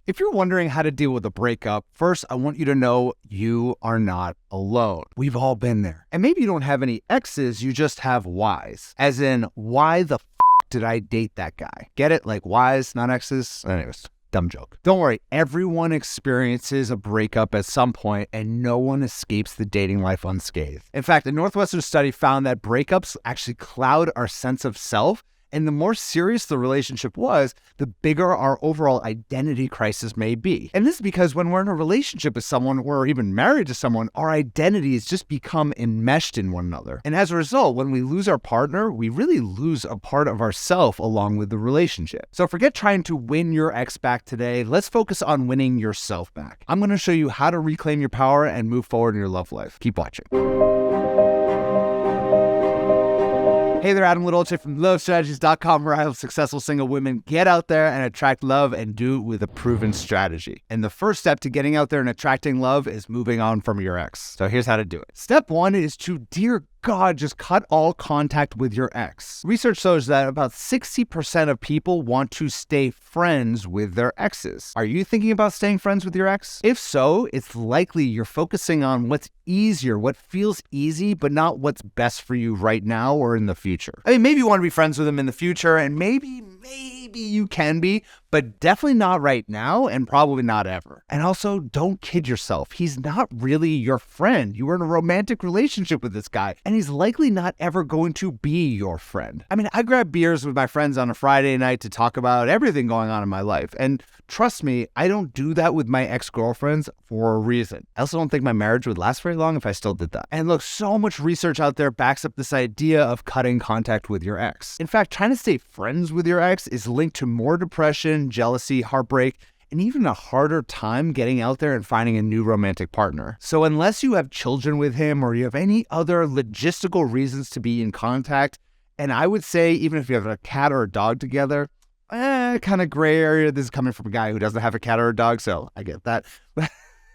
If you're wondering how to deal with a breakup, first, I want you to know you are not alone. We've all been there. And maybe you don't have any X's, you just have Y's. As in, why the did I date that guy? Get it? Like Y's, not X's? Anyways. Dumb joke. Don't worry, everyone experiences a breakup at some point and no one escapes the dating life unscathed. In fact, a Northwestern study found that breakups actually cloud our sense of self, and the more serious the relationship was, the bigger our overall identity crisis may be. And this is because when we're in a relationship with someone or even married to someone, our identities just become enmeshed in one another. And as a result, when we lose our partner, we really lose a part of ourself along with the relationship. So forget trying to win your ex back today. Let's focus on winning yourself back. I'm going to show you how to reclaim your power and move forward in your love life. Keep watching. Hey there, Adam Litolce from lovestrategies.com, where I help successful single women get out there and attract love and do it with a proven strategy. And the first step to getting out there and attracting love is moving on from your ex. So here's how to do it. Step one is to, dear God, just cut all contact with your ex. Research shows that about 60% of people want to stay friends with their exes. Are you thinking about staying friends with your ex? If so, it's likely you're focusing on what's easier, what feels easy, but not what's best for you right now or in the future. I mean, maybe you want to be friends with him in the future, and maybe you can be, but definitely not right now and probably not ever. And also, don't kid yourself. He's not really your friend. You were in a romantic relationship with this guy, and he's likely not ever going to be your friend. I mean, I grab beers with my friends on a Friday night to talk about everything going on in my life. And trust me, I don't do that with my ex-girlfriends for a reason. I also don't think my marriage would last very long if I still did that. And look, so much research out there backs up this idea of cutting contact with your ex. In fact, trying to stay friends with your ex is linked to more depression, jealousy, heartbreak, and even a harder time getting out there and finding a new romantic partner. So unless you have children with him or you have any other logistical reasons to be in contact, and I would say even if you have a cat or a dog together, kind of gray area. This is coming from a guy who doesn't have a cat or a dog, so I get that. But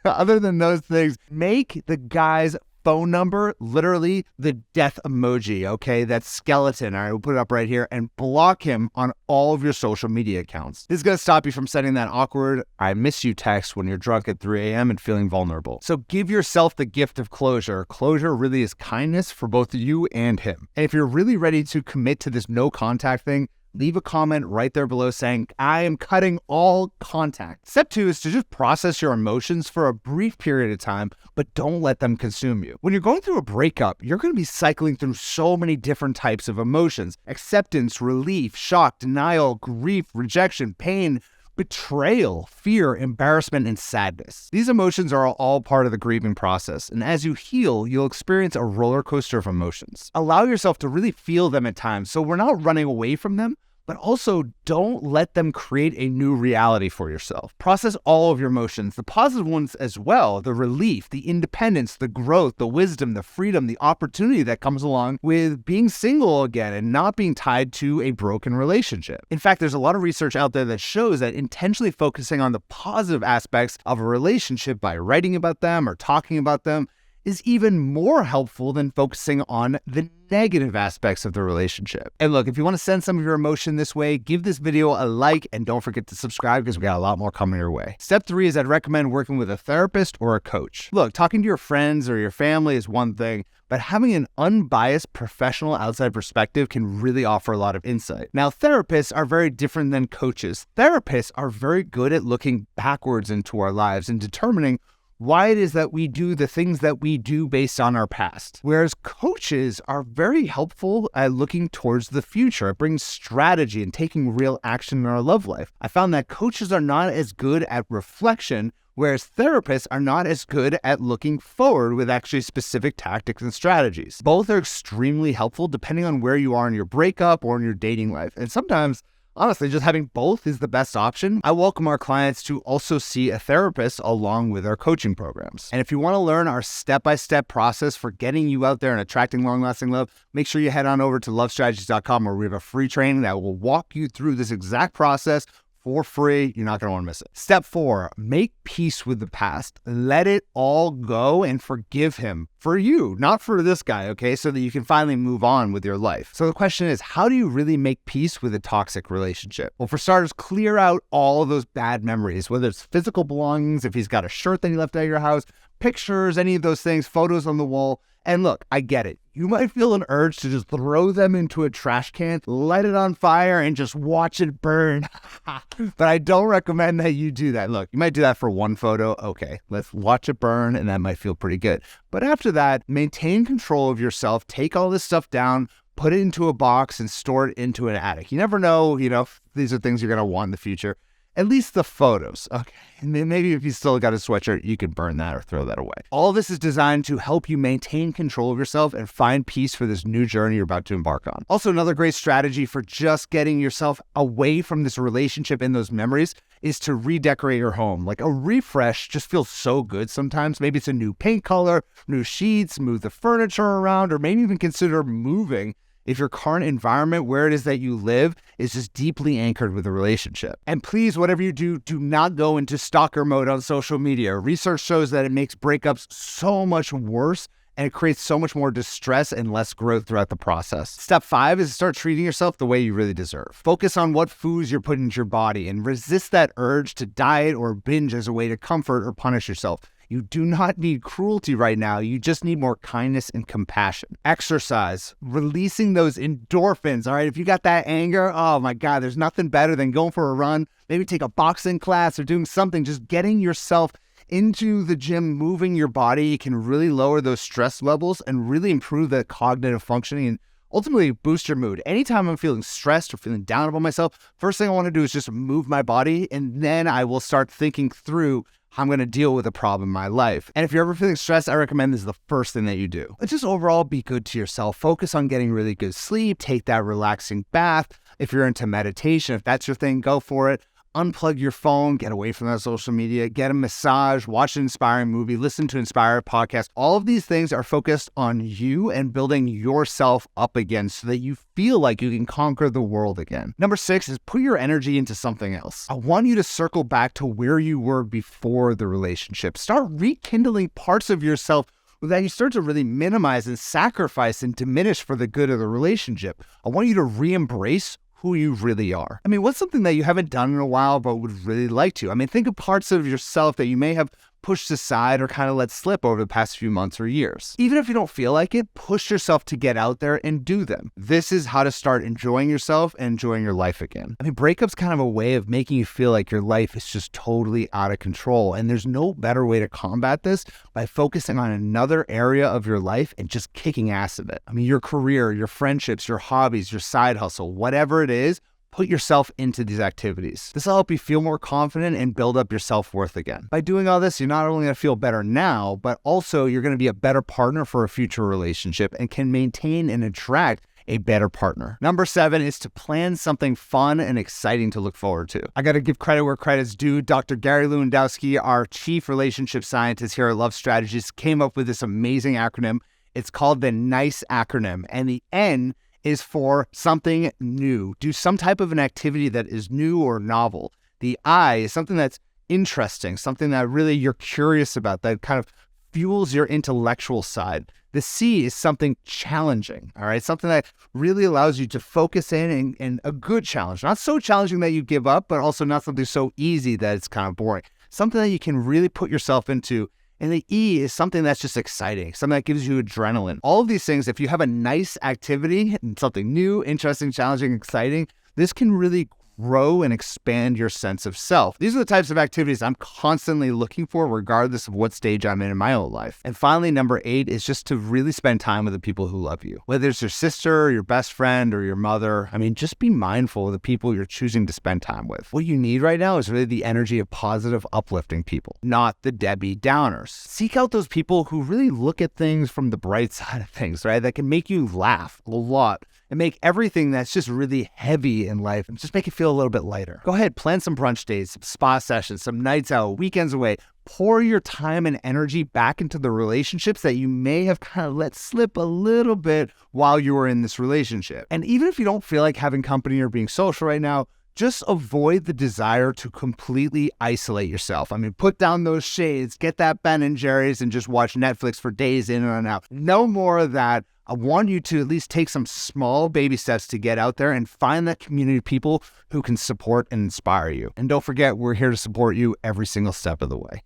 other than those things, make the guy's phone number literally the death emoji, okay? That skeleton, all right, we'll put it up right here, and block him on all of your social media accounts. This is going to stop you from sending that awkward "I miss you" text when you're drunk at 3 a.m. and feeling vulnerable. So give yourself the gift of closure. Closure really is kindness for both you and him. And if you're really ready to commit to this no contact thing, leave a comment right there below saying, I am cutting all contact. Step two is to just process your emotions for a brief period of time, but don't let them consume you. When you're going through a breakup, you're going to be cycling through so many different types of emotions: acceptance, relief, shock, denial, grief, rejection, pain, betrayal, fear, embarrassment, and sadness. These emotions are all part of the grieving process, and as you heal, you'll experience a roller coaster of emotions. Allow yourself to really feel them at times, so we're not running away from them, but also don't let them create a new reality for yourself. Process all of your emotions, the positive ones as well, the relief, the independence, the growth, the wisdom, the freedom, the opportunity that comes along with being single again and not being tied to a broken relationship. In fact, there's a lot of research out there that shows that intentionally focusing on the positive aspects of a relationship by writing about them or talking about them is even more helpful than focusing on the negative aspects of the relationship. And look, if you want to send some of your emotion this way, give this video a like and don't forget to subscribe because we got a lot more coming your way. Step three is I'd recommend working with a therapist or a coach. Look, talking to your friends or your family is one thing, but having an unbiased professional outside perspective can really offer a lot of insight. Now, therapists are very different than coaches. Therapists are very good at looking backwards into our lives and determining why it is that we do the things that we do based on our past. Whereas coaches are very helpful at looking towards the future. It brings strategy and taking real action in our love life. I found that coaches are not as good at reflection, whereas therapists are not as good at looking forward with actually specific tactics and strategies. Both are extremely helpful depending on where you are in your breakup or in your dating life. And sometimes, honestly, just having both is the best option. I welcome our clients to also see a therapist along with our coaching programs. And if you want to learn our step-by-step process for getting you out there and attracting long-lasting love, make sure you head on over to lovestrategies.com, where we have a free training that will walk you through this exact process for free. You're not going to want to miss it. Step 4, make peace with the past. Let it all go and forgive him for you, not for this guy, okay? So that you can finally move on with your life. So the question is, how do you really make peace with a toxic relationship? Well, for starters, clear out all of those bad memories, whether it's physical belongings, if he's got a shirt that he left at your house, pictures, any of those things, photos on the wall. And look, I get it. You might feel an urge to just throw them into a trash can, light it on fire, and just watch it burn. But I don't recommend that you do that. Look, you might do that for one photo. Okay, let's watch it burn, and that might feel pretty good. But after that, maintain control of yourself. Take all this stuff down, put it into a box, and store it into an attic. You never know, if these are things you're going to want in the future. At least the photos, okay? And maybe if you still got a sweatshirt, you can burn that or throw that away. All this is designed to help you maintain control of yourself and find peace for this new journey you're about to embark on. Also, another great strategy for just getting yourself away from this relationship and those memories is to redecorate your home. Like a refresh just feels so good sometimes. Maybe it's a new paint color, new sheets, move the furniture around, or maybe even consider moving if your current environment, where it is that you live, is just deeply anchored with a relationship. And please, whatever you do, do not go into stalker mode on social media. Research shows that it makes breakups so much worse, and it creates so much more distress and less growth throughout the process. Step 5 is to start treating yourself the way you really deserve. Focus on what foods you're putting into your body and resist that urge to diet or binge as a way to comfort or punish yourself. You do not need cruelty right now. You just need more kindness and compassion. Exercise, releasing those endorphins, all right? If you got that anger, oh my God, there's nothing better than going for a run, maybe take a boxing class or doing something, just getting yourself into the gym, moving your body can really lower those stress levels and really improve the cognitive functioning and ultimately boost your mood. Anytime I'm feeling stressed or feeling down about myself, first thing I want to do is just move my body, and then I will start thinking through how I'm going to deal with a problem in my life. And if you're ever feeling stressed, I recommend this is the first thing that you do. But just overall, be good to yourself. Focus on getting really good sleep. Take that relaxing bath. If you're into meditation, if that's your thing, go for it. Unplug your phone, get away from that social media, get a massage, watch an inspiring movie, listen to an inspiring podcast. All of these things are focused on you and building yourself up again so that you feel like you can conquer the world again. Number 6 is put your energy into something else. I want you to circle back to where you were before the relationship. Start rekindling parts of yourself that you start to really minimize and sacrifice and diminish for the good of the relationship. I want you to re-embrace who you really are. I mean, what's something that you haven't done in a while but would really like to? I mean, think of parts of yourself that you may have pushed aside or kind of let slip over the past few months or years. Even if you don't feel like it, push yourself to get out there and do them. This is how to start enjoying yourself and enjoying your life again. I mean, breakup's kind of a way of making you feel like your life is just totally out of control, and there's no better way to combat this by focusing on another area of your life and just kicking ass at it. I mean, your career, your friendships, your hobbies, your side hustle, whatever it is, put yourself into these activities. This will help you feel more confident and build up your self-worth again. By doing all this, you're not only going to feel better now, but also you're going to be a better partner for a future relationship and can maintain and attract a better partner. Number 7 is to plan something fun and exciting to look forward to. I got to give credit where credit's due. Dr. Gary Lewandowski, our chief relationship scientist here at Love Strategies, came up with this amazing acronym. It's called the NICE acronym, and the N is for something new. Do some type of an activity that is new or novel. The I is something that's interesting, something that really you're curious about, that kind of fuels your intellectual side. The C is something challenging, all right? Something that really allows you to focus in and a good challenge. Not so challenging that you give up, but also not something so easy that it's kind of boring. Something that you can really put yourself into. And the E is something that's just exciting, something that gives you adrenaline. All of these things, if you have a nice activity and something new, interesting, challenging, exciting, this can really grow and expand your sense of self. These are the types of activities I'm constantly looking for, regardless of what stage I'm in my own life. And finally, number 8 is just to really spend time with the people who love you. Whether it's your sister, or your best friend, or your mother, I mean, just be mindful of the people you're choosing to spend time with. What you need right now is really the energy of positive, uplifting people, not the Debbie Downers. Seek out those people who really look at things from the bright side of things, right? That can make you laugh a lot and make everything that's just really heavy in life and just make it feel a little bit lighter. Go ahead, plan some brunch days, some spa sessions, some nights out, weekends away. Pour your time and energy back into the relationships that you may have kind of let slip a little bit while you were in this relationship. And even if you don't feel like having company or being social right now, just avoid the desire to completely isolate yourself. I mean, put down those shades, get that Ben & Jerry's and just watch Netflix for days in and out. No more of that. I want you to at least take some small baby steps to get out there and find that community of people who can support and inspire you. And don't forget, we're here to support you every single step of the way.